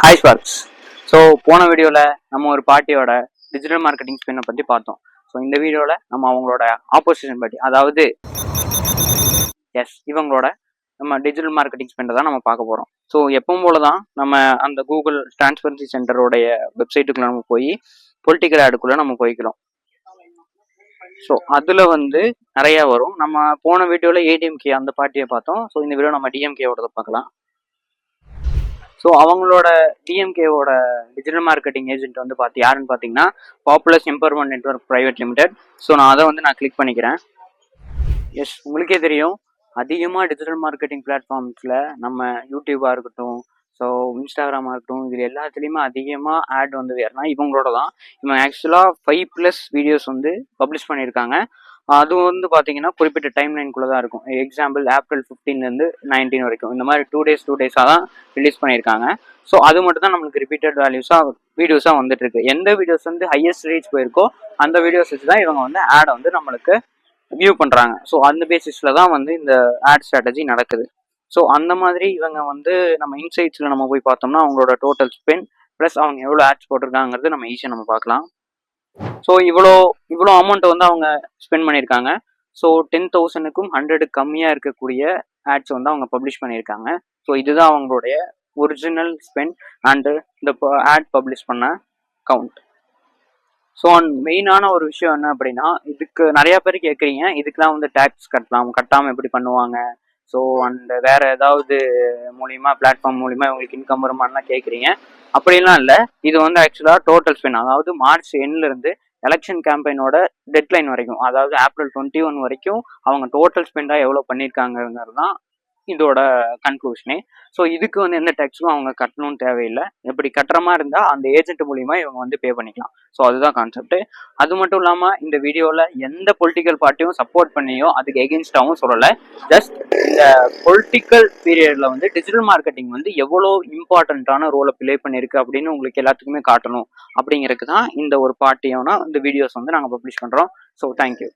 Hi Sparks. So போன வீடியோவில் நம்ம ஒரு பார்ட்டியோட டிஜிட்டல் மார்க்கெட்டிங் ஸ்பென்னை பற்றி பார்த்தோம். ஸோ இந்த வீடியோவில் நம்ம அவங்களோட ஆப்போசிஷன் பற்றி, அதாவது இவங்களோட நம்ம டிஜிட்டல் மார்க்கெட்டிங் ஸ்பெண்டை தான் நம்ம பார்க்க போகிறோம். ஸோ எப்பவும் போல தான் நம்ம அந்த கூகுள் டிரான்ஸ்பரன்சி சென்டரோடைய வெப்சைட்டுக்குள்ளே நம்ம போய் பொலிட்டிக்கல் ஆடுக்குள்ளே நம்ம போய்க்கிறோம். ஸோ அதில் நிறையா வரும். நம்ம போன வீடியோவில் ஏடிஎம்கே அந்த பார்ட்டியை பார்த்தோம். ஸோ இந்த வீடியோ நம்ம டிஎம்கேவோட பார்க்கலாம். ஸோ அவங்களோட டிஎம்கேவோட டிஜிட்டல் மார்க்கெட்டிங் ஏஜென்ட் யாருன்னு பார்த்தீங்கன்னா populous empowerment network private limited. So நான் அதை நான் கிளிக் பண்ணிக்கிறேன். உங்களுக்கே தெரியும், அதிகமாக டிஜிட்டல் மார்க்கெட்டிங் பிளாட்ஃபார்ம்ஸில் நம்ம யூடியூபாக இருக்கட்டும், ஸோ இன்ஸ்டாகிராமாக இருக்கட்டும், இதில் எல்லாத்துலேயுமே அதிகமாக ஆட் ஏன்னா இவங்களோட தான். இவங்க ஆக்சுவலாக 5+ வீடியோஸ் பப்ளிஷ் பண்ணியிருக்காங்க. அது பார்த்தீங்கன்னா குறிப்பிட்ட டைம் லைனுக்குள்ளே தான் இருக்கும். எக்ஸாம்பிள் ஏப்ரல் 15லேருந்து 19 வரைக்கும் இந்த மாதிரி 2 டேஸாக தான் ரிலீஸ் பண்ணியிருக்காங்க. ஸோ அது மட்டும் தான் நம்மளுக்கு ரிப்பீட்டட் வீடியோஸாக வந்துட்டு இருக்கு. எந்த வீடியோஸ் ஹையஸ்ட் ரீச் போயிருக்கோ அந்த வீடியோஸ் வச்சு தான் இவங்க ஆடை நம்மளுக்கு வியூ பண்ணுறாங்க. ஸோ அந்த பேசிஸில் தான் இந்த ஆட் ஸ்ட்ராட்டஜி நடக்குது. ஸோ அந்த மாதிரி இவங்க நம்ம இன்சைட்ஸில் நம்ம போய் பார்த்தோம்னா அவங்களோட டோட்டல் ஸ்பெண்ட் ப்ளஸ் அவங்க எவ்வளோ ஆட்ஸ் போட்டிருக்காங்கிறது நம்ம ஈஸியாக நம்ம பார்க்கலாம். ஸோ இவ்வளோ அமௌண்ட் அவங்க ஸ்பெண்ட் பண்ணியிருக்காங்க. ஸோ 10,000க்கும் 100 கம்மியாக இருக்கக்கூடிய ஆட்ஸ் அவங்க பப்ளிஷ் பண்ணியிருக்காங்க. ஸோ இதுதான் அவங்களுடைய ஒரிஜினல் ஸ்பெண்ட் அண்டு இந்த ஆட் பப்ளிஷ் பண்ண கவுண்ட். ஸோ மெயினான ஒரு விஷயம் என்ன அப்படின்னா, இதுக்கு நிறையா பேர் கேட்குறீங்க, இதுக்கெலாம் டேக்ஸ் கட்டாமல் எப்படி பண்ணுவாங்க, ஸோ அண்ட் வேறு ஏதாவது மூலிமா பிளாட்ஃபார்ம் மூலிமா இவங்களுக்கு இன்கம் வருமானலாம் கேட்குறீங்க. அப்படிலாம் இல்லை. இது ஆக்சுவலாக டோட்டல் ஸ்பெண்ட், அதாவது மார்ச் எண்ட்லேருந்து எலெக்ஷன் கேம்பெயினோட டெட்லைன் வரைக்கும், அதாவது ஏப்ரல் 21 வரைக்கும் அவங்க டோட்டல் ஸ்பெண்டாக எவ்வளோ பண்ணியிருக்காங்கிறது தான் இதோட கன்க்ளூஷனே. ஸோ இதுக்கு எந்த டேக்ஸும் அவங்க கட்டணும்னு தேவையில்லை. எப்படி கட்டுற மாதிரி இருந்தால் அந்த ஏஜென்ட் மூலிமா இவங்க பே பண்ணிக்கலாம். ஸோ அதுதான் கான்செப்ட். அது மட்டும் இல்லாமல் இந்த வீடியோவில் எந்த பொலிட்டிக்கல் பார்ட்டியும் சப்போர்ட் பண்ணியோ அதுக்கு எகென்ஸ்டாகவும் சொல்லலை. ஜஸ்ட் இந்த பொலிட்டிக்கல் பீரியடில் டிஜிட்டல் மார்க்கெட்டிங் எவ்வளோ இம்பார்ட்டண்ட்டான ரோலை ப்ளே பண்ணியிருக்கு அப்படின்னு உங்களுக்கு எல்லாத்துக்குமே காட்டணும் அப்படிங்கிறதுக்கு தான் இந்த ஒரு பார்ட்டியோனா இந்த வீடியோஸ் நாங்கள் பப்ளிஷ் பண்ணுறோம். So thank you.